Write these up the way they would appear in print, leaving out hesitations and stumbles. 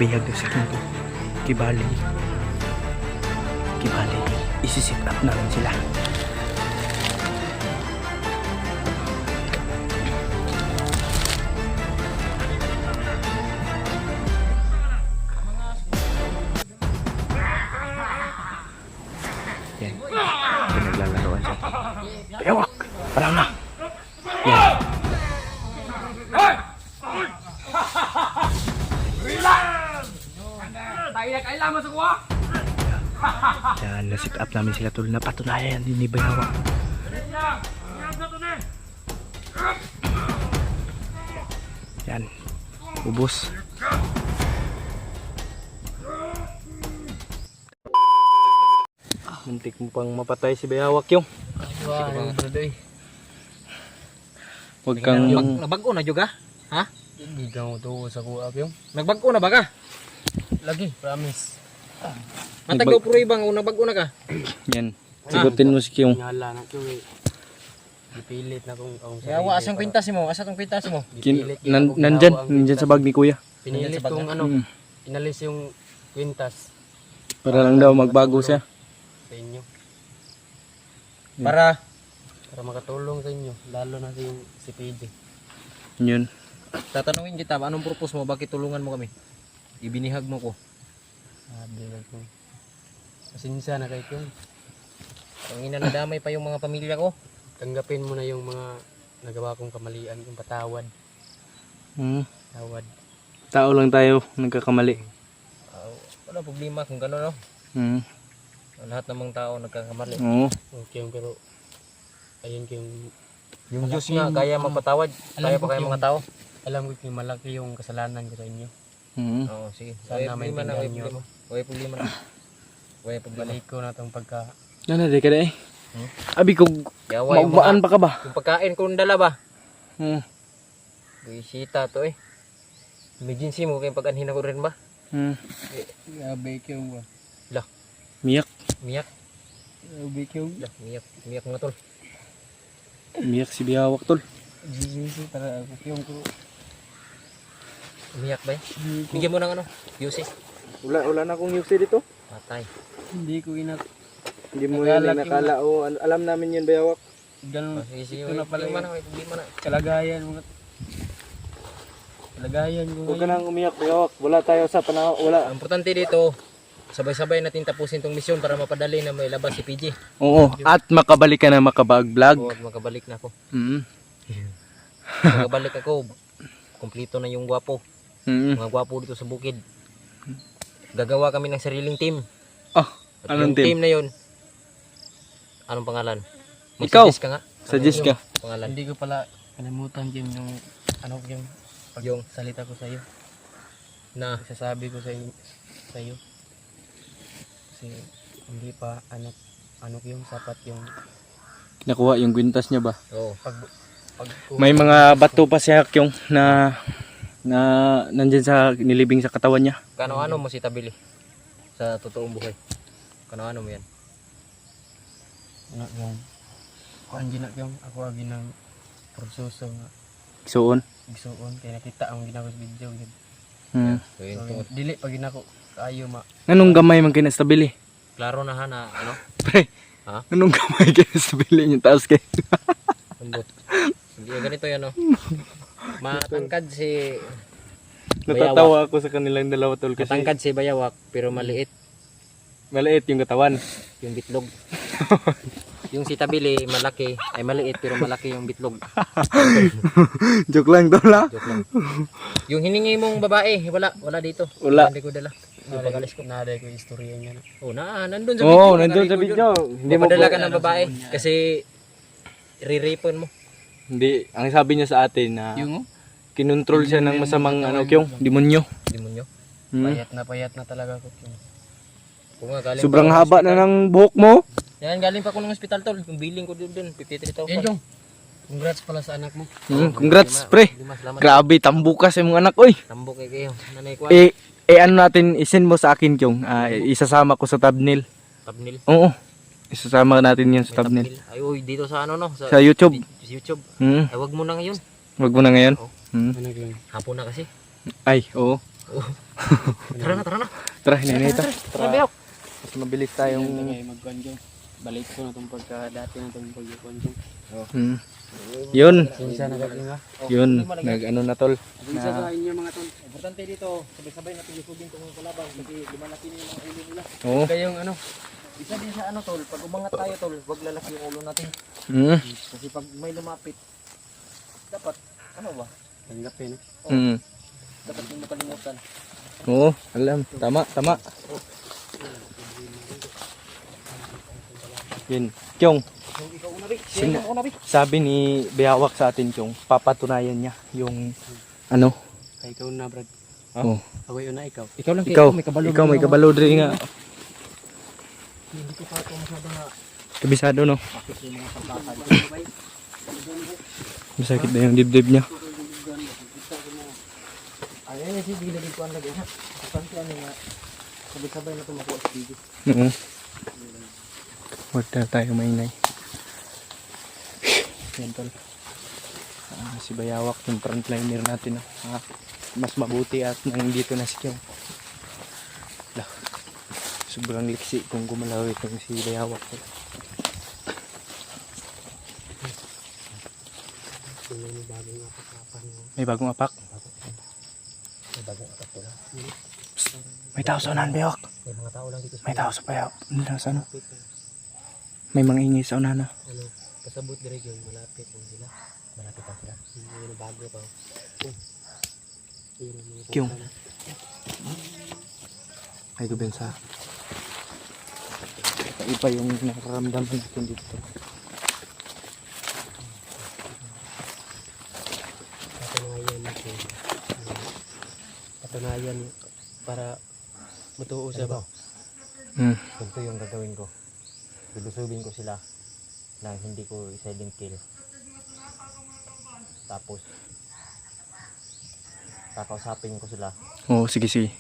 bihag daw sa King. Kibali. Isi-sit up namin sila. Yan. Pinaglalaroan siya. Bayawak! Parang na! Yan. Yan, na-sit up namin sila tol. Napatunayan din ni Bayawak. Yan. Ubus. Muntik mo pang mapatay si Bayawak yung. Huwag kang... Nagbago na juga? Ha? Hindi ka mo to sa kuap yung. Nagbago na ba ka? Lagi, promise. Matag daw puro ibang nagbago na ka? Yan. Sigutin mo si Kyung. Nyala na ko eh. Dipilit na kung Yawa, asang kwintas mo? Asa tong kwintas mo? Nandyan sa bag ni Kuya. Pinilit kong ano, inalis yung kwintas Para lang daw magbago siya. sa inyo. Para Para makatulong sa inyo. Lalo na yung si PJ. Yun. tatanungin kita, anong purpose mo? Bakit tulungan mo kami? Ibinihag mo ko. Sabi lang ko. Pasensya na kayo yung. Ang ina nadamay pa yung mga pamilya ko. Tanggapin mo na yung mga nagawa kong kamalian. Yung patawad. Tawad. Tao lang tayo, nagkakamali. Wala problema kung gano'n, no? Lahat namang tao nagkakamali. Oo. Okay, pero ayun yung Yung Diyos nga, kaya magpatawad. Kaya pa kaya mga tao. alam ko yung malaki yung kasalanan ko sa inyo. Oo, sige. Sana maintindihan nyo ako. Huwag problema na. Huwag problema. Balik ko na itong pagka... Ano, di ka na eh. Abi, kung Yawa yung magbaan pa ka ba? Yung pagkain kung dala ba? Bisita to eh. Emergency mo kayong pag-anhin ako rin ba? Grabe yung ba? Lah, Miyak. miyak. Grabe yung... Lah, miyak mga tol. Miyak si Bayawak tol. GGC para ako yung ko. Umiyak ba eh? Bigyan mo ng ano? Yusi. Wala na akong UC dito. Patay. Hindi ko inat. Hindi mo Nagalat yan nakala. O, alam namin yun, Bayawak. Ganun. Sige, sige. Ito na pala Problema yung na, problema na. kalagayan mga... Kalagayan ko Huwag ka nang umiyak, Bayawak. Wala tayo sa panahon. Wala. Ang importante dito, sabay-sabay natin tapusin tong misyon para mapadali na may labas si PJ. Oo. At makabalik ka na makabag-vlog. Huwag makabalik na ako. Mm. Makabalik ako. Kompleto na yung gwapo. Mga gwapo dito sa bukid. Gagawa kami ng sariling team. Oh, At anong yung team? team na yun, anong pangalan? Ikaw. Mag-suggest ka nga. Suggest Anong ka. yung Pangalan. Hindi ko pala kalimutan yung ano yung Yung salita ko sa iyo. na Sasabi ko sa iyo. Kasi hindi pa ano yung sapat yung Nakuha yung kwintas niya ba? oh, pag May mga bato pa siya yung na nandyan sa nilibing sa katawan niya. kano-ano mo si Tabili sa totoong buhay. Kano-ano mo yan? ano yung kuan gina yung ako agi ng proseso nga Suon. igsuon kay nakita ang ginagawa sa video gid. So, yun, So, dili pag ginako kaayo ma Anong gamay man kinastabili? klaro na ha na ano? Pre. Ha? Anong gamay kinastabili niyo taas kay? Ambot. Hindi ganito yan oh. Matangkad si Natatawa ako sa kanilang dalawa tol kasi Matangkad si Bayawak pero maliit maliit yung katawan. yung bitlog. Yung si Tabili malaki ay maliit pero malaki yung bitlog. Joke lang tol ha. Joke lang. Yung hiningi mong babae, wala dito. Wala. Hindi ko dala. Yung pagalis ko. naday ko istorya niya na. Oh, nandun sa video. Oo, nandun sa naka-record video. yun. Hindi mo Padala po- ka ng babae kasi riripon mo. Hindi, ang sabi niya sa atin na Yung kinontrol siya ng masamang ano yung demonyo. Demonyo. payat na talaga ko yung Kung nga galing Sobrang pa ako ng haba na ospital. ng buhok mo. Yan, galing pa ako ng hospital tol. Yung billing ko doon, 53,000. Yan yung congrats pala sa anak mo. Congrats pre. Salamat. Grabe, tambukas yung mga anak oy. Tambok kayo. Nanay ko. Ano natin, isend mo sa akin yung isasama ko sa thumbnail. Thumbnail. Oo. Isasama natin yun sa May thumbnail. Ay, uy, dito sa ano no? Sa YouTube. Sa YouTube. Mm. Ay, wag mo na ngayon. Wag mo na ngayon. Oo. Mm. Ano yung Hapon na kasi. Ay, oo. Tara na. Tara, hinay ito. Tara, Biyok. Mas mabilis tayong... Magkuhan balik ko na itong pagka dati na itong pagkuhan yung. Hmm. Yun. Sinsa na gagawin nga. Yun. Nag-ano na tol. Sinsa gahin niyo mga tol. Importante dito, sabay-sabay natin lusugin itong mga kalaban kasi lumalaki na yung mga ulo nila. Oo. Kayong ano. Isa din sa ano tol, pag umangat tayo tol, wag lalaki yung ulo natin. Hmm. Kasi pag may lumapit, dapat, ano ba? Tanggapin. Hmm. Dapat hindi mo kalimutan. Oo, alam. Tama. Yun. Kyong, Yung ikaw una, Bi. Sino? Siya una, Bi. sabi ni Biyawak sa atin, Kyong, papatunayan niya yung ano. Kay ikaw na Brad. Oh. Ako yun na ikaw. Ikaw lang Ikaw, may kabalo. ikaw may kabalo rin nga. Hindi ko pa ito masyado na Kabisado no. bakit yung mga pagkakal. Masakit na yung dibdib niya. Ayun yung sige, lagi ko ang lagi. Kapag siya nga, sabay-sabay na tumakuha sa video. Oo. Huwag na tayo mainay. Yan tol. Si Bayawak yung frontliner natin. Mas mabuti at nandito na si Kyong. Lah. Sobrang liksi kung gumalaw itong si Bayawak tol. May bagong apak. May bagong atak ko lang. May tao sa unahan, Bayawak. May mga tao lang dito sa May tao sa Bayawak. Sa ano? May mga ingay sa unahan na. Ano, pasabot dire yung malapit yung sila. malapit pa sila. Yung bago pa. Yun ang mga Kyong. Ay ko sa iba yung nararamdaman natin dito. Patunayan para matuo siya ba? Hmm. Ganito yung gagawin ko. Lulusubin ko sila na hindi ko silent kill. Tapos kakausapin ko sila. Oo, sige.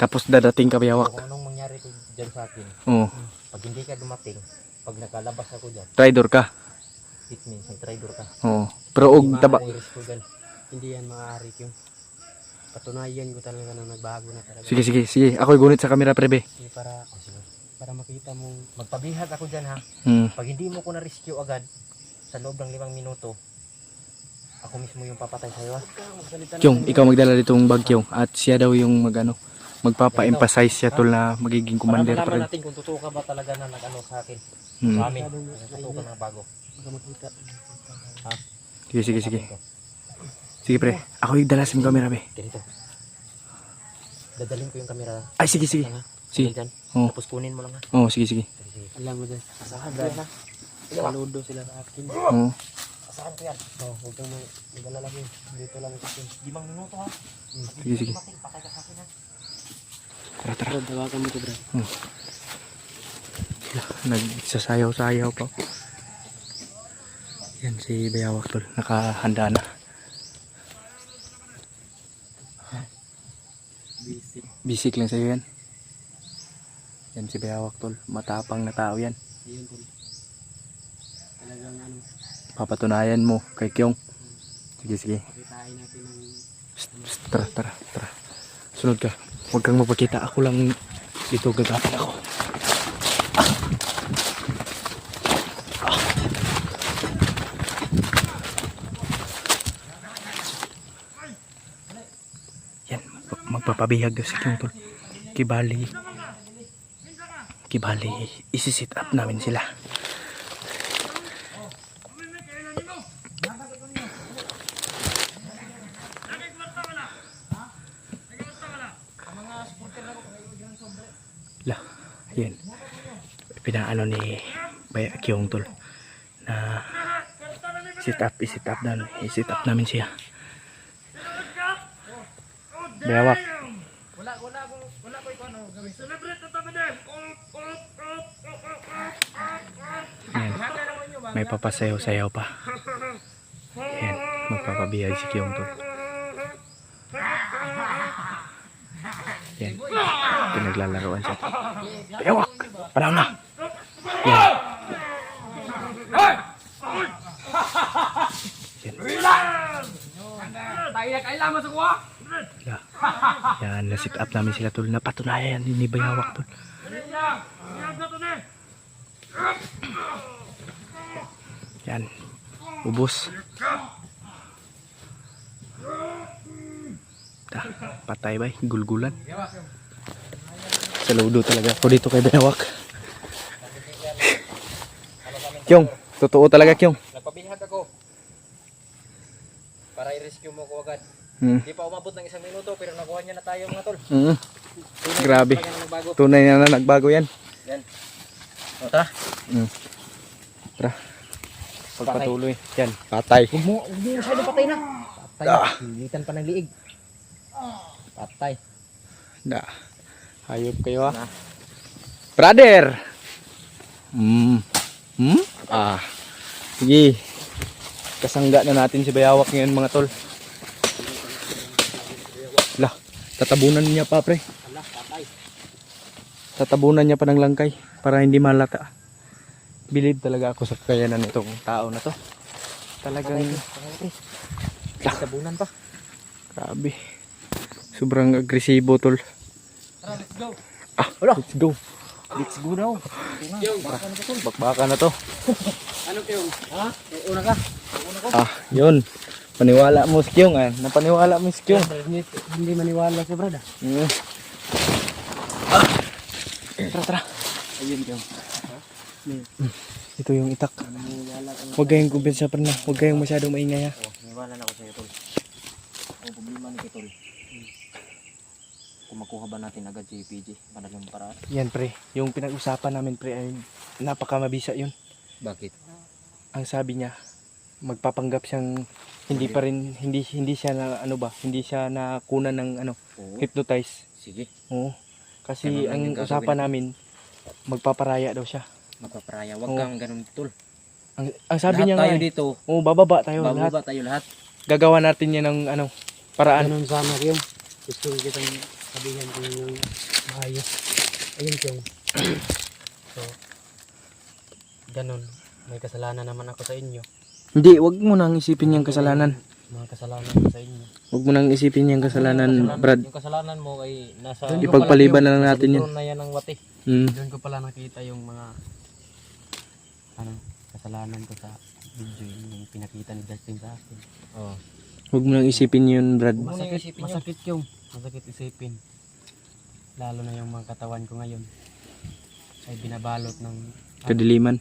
Tapos dadating ka, Bayawak. Kung anong mangyari ko dyan sa akin, Oo. pag hindi ka dumating, pag nakalabas ako dyan, Traitor ka. it means may traitor ka. Oo. Pero og taba. May risk ko dyan. Hindi yan maaari yung patunayan ko talaga na nagbago na talaga. Sige. Ako'y gunit sa camera, prebe. Sige, para makita mong Magpabihag ako dyan ha. Hmm. Pag hindi mo ko na-rescue agad, sa loob ng 5 minuto, ako mismo yung papatay sa'yo ha. Kyong, ikaw magdala ditong bag, Kyong. At siya daw yung magpapa-emphasize siya tol na magiging commander Para pa malaman rin. natin kung totoo ka ba talaga na nag-ano sa akin. Hmm. Sa amin, kung totoo ka na bago. baka makita. Ha? Sige. Sabihin ko. Sige, pre. Ako yung dala sa camera, be. Ganito. Dadalhin ko yung camera. Ay, sige. Lang, ha? Sige. Dyan. Oo. Tapos kunin mo lang ha. Oo, sige. Sige. Alam mo dyan. Asahan ko yan ha. Saludo sila sa akin. Oo. Asahan ko yan. Huwag kang mag-alala ko. Dito lang ito. 5 minuto ha. Sige. Dumating, patay ka sa akin ha. Tara. Brad, tawagan mo ito, Brad. Nagsasayaw-sayaw pa. Yan si Bayawak tol. Nakahanda na. Bisik lang sa'yo yan. Yan si Bayawak tol. Matapang na tao yan. Ayun, tol. Talagang ano, Papatunayan mo kay Kyong. Sige. pakitain natin ng Tara. Sunod ka. Huwag kang mapakita. Ako lang dito gagapin ako. Yan. Magpapabihag daw si Kyong tol. Kibali. Isi-sit up namin sila. Yan. Pinaano ni Kyong tol na i-sit up namin siya. Bayawak. Wala ko ikaw ano gawin. Celebrate na tabi din. Yan. May papasayaw-sayaw pa. Yan. Magpapabihag si Kyong tol. Yan. Pinaglalaroan siya. Bayawak! Panahon na! Yan. Yan. Tayo na kailangan sa kuha. Yan. Yan, na-sit up namin sila tol. Napatunayan ni Bayawak tol. Yan. Ubos. Patay ba? Gulgulan. Saludo talaga ako dito kay Bayawak. Kyong, totoo talaga Kyong. Nagpabihag ako. Para i-rescue mo ko agad. Hindi pa umabot ng 1 minuto pero nakuha niya na tayo mga tol. Grabe. Tunay na nagbago. Tunay na nagbago yan. Yan. O tara. Tara. Pagpatuloy. Yan, patay. Huwag mo masyado patay na. Patay. Hilitan pa ng liig. Patay. Da. Hayop kayo ha. Brother. Sige. Kasangga na natin si Bayawak ngayon mga tol. Lah, tatabunan niya pa pre. Ala, patay. Tatabunan niya pa ng langkay para hindi malata. Believe talaga ako sa kakayanan nitong tao na to. Talagang Tabunan pa. grabe. Sobrang agresibo tol. Tara, let's go. Let's go. Let's go daw. Bakbaka na to. Ano kayo? Ha? Una ka? Yun. Paniwala mo si Kyong napaniwala mo si Kyong. Hindi maniwala si Brad. Tara. Ayun Kyong. Ito yung itak. Huwag kayong kumbinsa pa na. Huwag kayong masyadong maingay ha. Maniwala na ako sa'yo, tol. Ang problema ni tol. Kung makuha ba natin agad si PG? Madaling paraan. Yan pre. Yung pinag-usapan namin pre ay napakamabisa yun. Bakit? Ang sabi niya, magpapanggap siyang hindi siya na hindi siya nakunan ng Oo. hypnotize. Sige. Oo. Kasi Ganun lang ang yung gagawin usapan ko. namin magpaparaya daw siya. Magpaparaya. Huwag Oo. kang ganun, tol. Ang sabi Lahat niya tayo nga, dito. bababa tayo lahat. Bababa tayo lahat. Gagawa natin yan ng paraan. Ganun sana yung gusto ko kitang sabihan ko ng maayos. Ayun yung so ganun. May kasalanan naman ako sa inyo. Hindi, wag mo nang isipin yung kasalanan. Mga kasalanan ko sa inyo. Wag mo nang isipin yung kasalanan, Brad. Yung kasalanan mo ay nasa... Ipagpaliban na lang natin yan. na yan ng wati. Doon ko pala nakita yung mga kasalanan ko sa video yung pinakita ni Justin sa akin. Oo. Huwag mo nang isipin yun, Brad. Masakit yung masakit isipin. Lalo na yung mga katawan ko ngayon ay binabalot ng Kadiliman.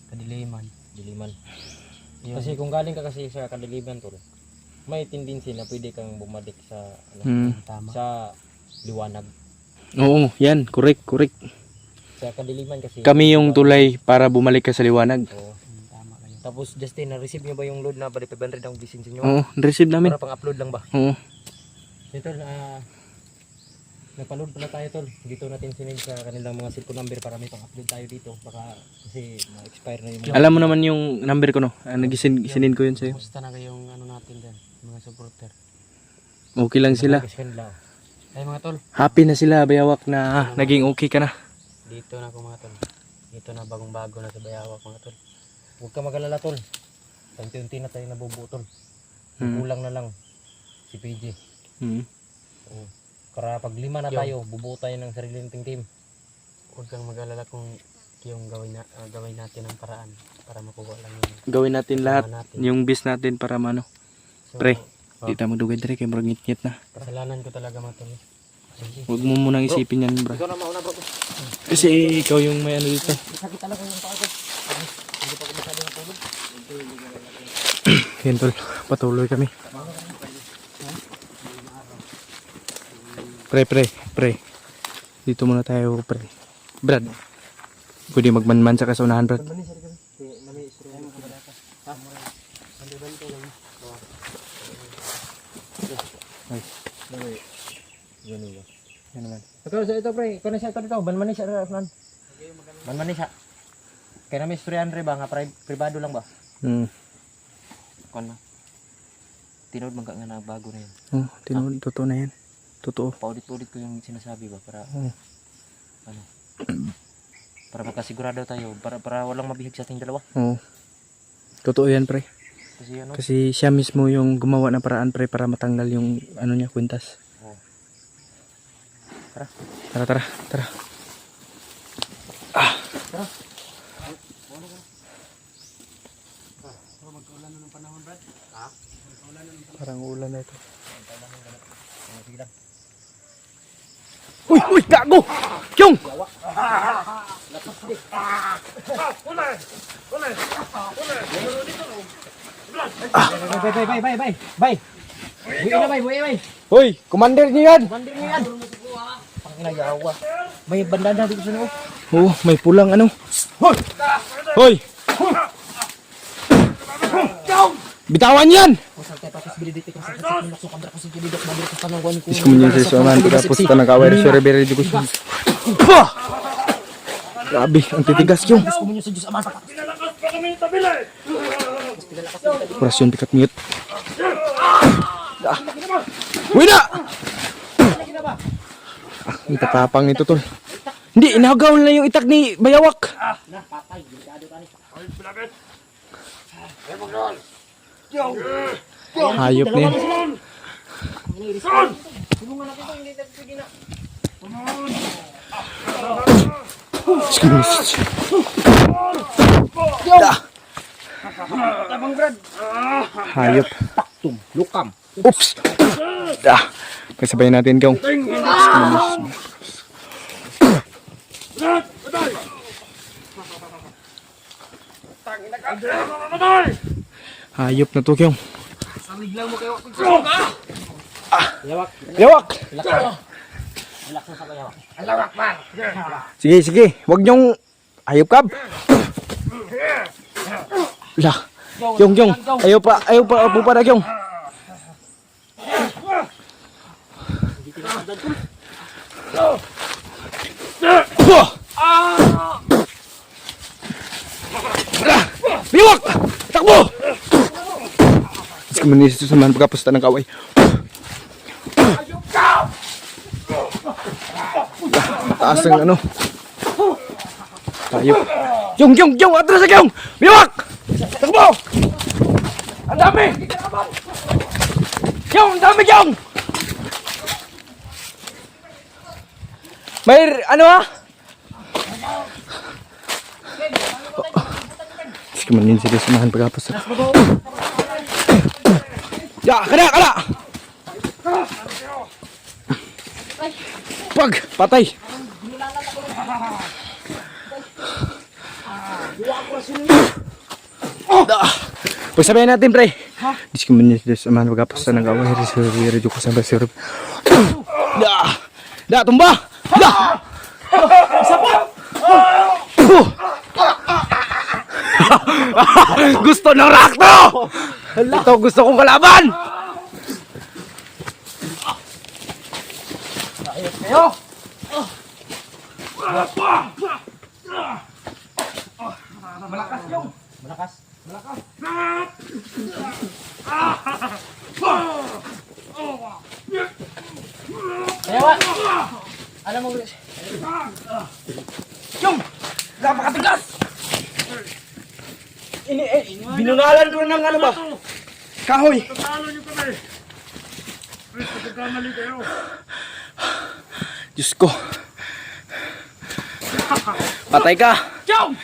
kadiliman. Diliman. Yun. Kasi kung galing ka kasi sa kadiliman, tol, may tendency na pwede kang bumalik sa Tama. sa liwanag. Oo, yan. Correct. Sa kadiliman kasi. Kami yung tulay para bumalik ka sa liwanag. Oo. Tama kayo. Tapos Justin, na-receive niyo ba yung load na bali 500 ang bisin sa inyo? Oo, receive namin. Para pang-upload lang ba? Oo. Dito nagpa-load pala tayo, tol. Dito natin sinend sa kanilang mga cellphone number para may pang-upload tayo dito. Baka kasi ma-expire na yung Alam mo naman yung number ko, no? Nag-send ko yun sa'yo. Kumusta na kayong natin dyan, mga supporter? Okay lang sila. Ay mga tol, Happy na sila, Bayawak, na naging okay ka na. dito na ako mga tol. Dito na bagong bago na sa Bayawak mga tol. Huwag ka mag-alala, tol. Unti-unti na tayo nabubutol. Kulang na lang si PJ. Oo. Para pag 5 na tayo, bubuo tayo ng sarili nating team. Huwag kang mag-alala kung yung gawin natin ang paraan para makuha lang yun. Gawin natin lahat, natin. yung best natin para mano. So, Pre, di tayo madugay dire kay murag ngit na. kasalanan ko talaga mga tol. Sige. Huwag mo munang isipin yan, bro. Ikaw na mauna, bro. Kasi ikaw yung may ano dito. Sakit talaga yung paa ko. Hindi pa ako masyado natulog. Yan tol, patuloy kami. Pre. Dito muna tayo, pre. Brad, pwede magmanman sa kasaunahan, Brad. Yan naman. Ito, Ito, pre. Ikaw na siya ito dito. Banmanis siya, Fran. Banmanis siya. Kaya namin istoryan, pre, ba? Nga privado lang ba? Ikaw na. Tinood man ka nga na bago na yun. Oh, tinood, totoo na yan. Totoo. Paulit-ulit ko yung sinasabi ba? Para, Oo. ano? Para magkasigurado tayo. Para walang mabihag sa ating dalawa. Oo. Totoo yan, pre. Kasi ano? Kasi siya mismo yung gumawa ng paraan, pre, para matanggal yung ano niya, kwintas. Tara. Magkaulan na ng panahon, Brad. Parang ulan na ito. Uy, gago! Kyong! Bay. Buhay na. Hoy, commander niyo yan! Bandir mo yan. Pangina yawa. May bandana dito sa noo. Oh, may pulang ano. Hoy! Bitawan yan! Kusang tayo patis bilidit ko sa sakit ng kabra ko sa bilidit bandir ko sa nang kuan ko. Diyos ko mo sa suaman, pagkapos ka ng kaway, resore-bere, di ko siya. Grabe, ang titigas yung. Diyos ko mo sa Diyos Ama pa. Operasyon pikat mute. Uy na! Ang tatapang nito tol. Hindi, inagaw na yung itak ni Bayawak. Hayop na yun. Hayop. Lukam. Oops! Kasabayan natin kong. Hayop na to kong. Yawak. Yawak! Relax na sa yawak. Sige. Huwag niyong hayop kab. Lah. Kyong. Ayaw pa po para kyong. Biwak! Takbo! Mas kamanis ito sa man pagkapusta ng kaway. Taas ng ano. Hayop. Kyong! Atras sa kyong! Biwak! Takbo! Ang dami! Kyong! May ano ha? Sige man din sila sumahan pagkapos. Ya, kada! Pag! Patay! Pagsabayan natin pre. Sige man din sila sumahan pagkapos ng kaway. Rejo ko sampai sirup. Da, tumba! Da! Gusto ng rakto! Ito gusto kong kalaban! Malakas. Yawak. Alam mo Yung! Napakatigas! Binunalan ko ng ano ba? Kahoy! Tatalo niyo kami. Please, pagkakamali kayo. Diyos ko. Patay ka! Ciao!